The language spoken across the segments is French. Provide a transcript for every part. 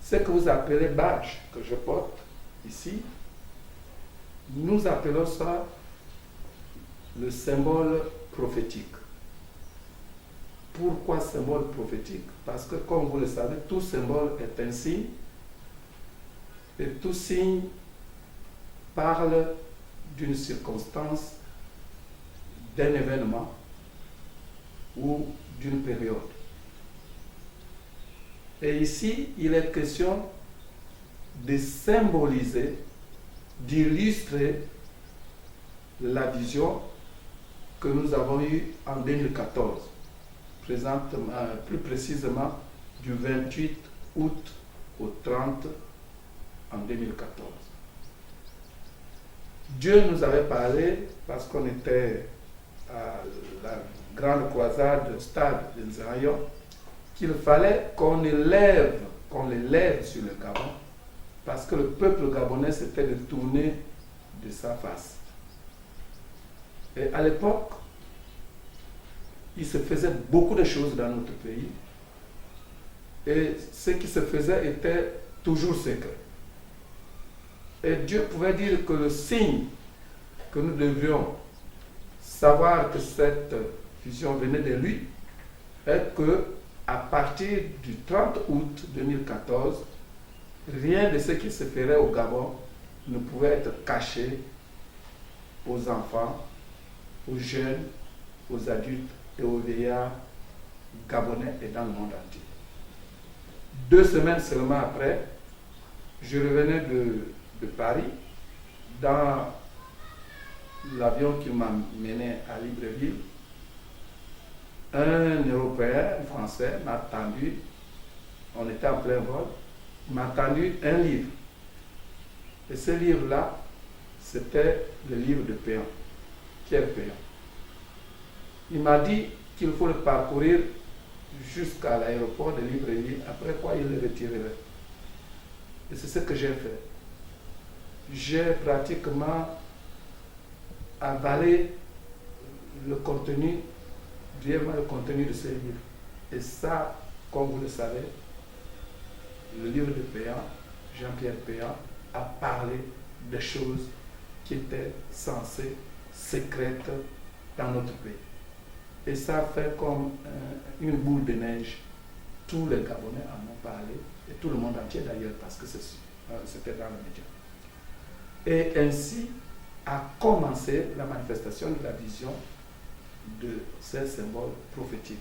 Ce que vous appelez badge que je porte ici, nous appelons ça le symbole prophétique. Pourquoi symbole prophétique? Parce que, comme vous le savez, tout symbole est un signe et tout signe parle d'une circonstance, d'un événement ou d'une période. Et ici, il est question de symboliser, d'illustrer la vision que nous avons eue en 2014, plus précisément du 28 août au 30 en 2014. Dieu nous avait parlé, parce qu'on était à la grande croisade au stade de Nzerayon, qu'il fallait qu'on l'élève sur le Gabon, parce que le peuple gabonais s'était détourné de sa face. Et à l'époque, il se faisait beaucoup de choses dans notre pays, et ce qui se faisait était toujours secret. Et Dieu pouvait dire que le signe que nous devions savoir que cette vision venait de lui est que à partir du 30 août 2014, rien de ce qui se ferait au Gabon ne pouvait être caché aux enfants, aux jeunes, aux adultes et aux vieillards gabonais et dans le monde entier. 2 semaines seulement après, je revenais de Paris dans l'avion qui m'a mené à Libreville. Un Européen, un Français, m'a tendu, on était en plein vol, m'a tendu un livre. Et ce livre-là, c'était le livre de Péan, Pierre Péan. Il m'a dit qu'il faut le parcourir jusqu'à l'aéroport de Libreville, après quoi il le retirerait. Et c'est ce que j'ai fait. J'ai pratiquement avalé le contenu, brièvement le contenu de ce livre. Et ça, comme vous le savez, le livre de Péan, Jean-Pierre Péan, a parlé des choses qui étaient censées secrètes dans notre pays. Et ça fait comme une boule de neige. Tous les Gabonais en ont parlé, et tout le monde entier d'ailleurs, parce que c'était dans le média. Et ainsi a commencé la manifestation de la vision de ces symboles prophétiques.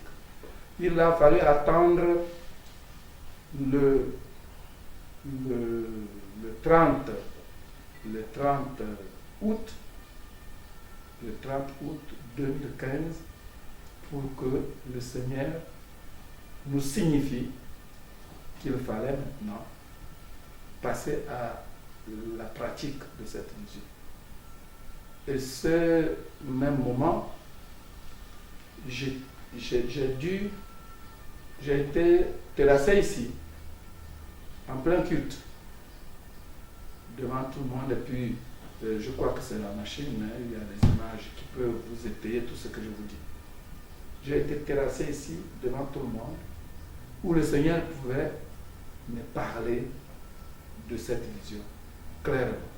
Il a fallu attendre le 30 août 2015 pour que le Seigneur nous signifie qu'il fallait maintenant passer à la pratique de cette vision. Et ce même moment, j'ai été terrassé ici, en plein culte, devant tout le monde, et puis je crois que c'est la machine, hein, il y a des images qui peuvent vous étayer tout ce que je vous dis. J'ai été terrassé ici, devant tout le monde, où le Seigneur pouvait me parler de cette vision, clairement.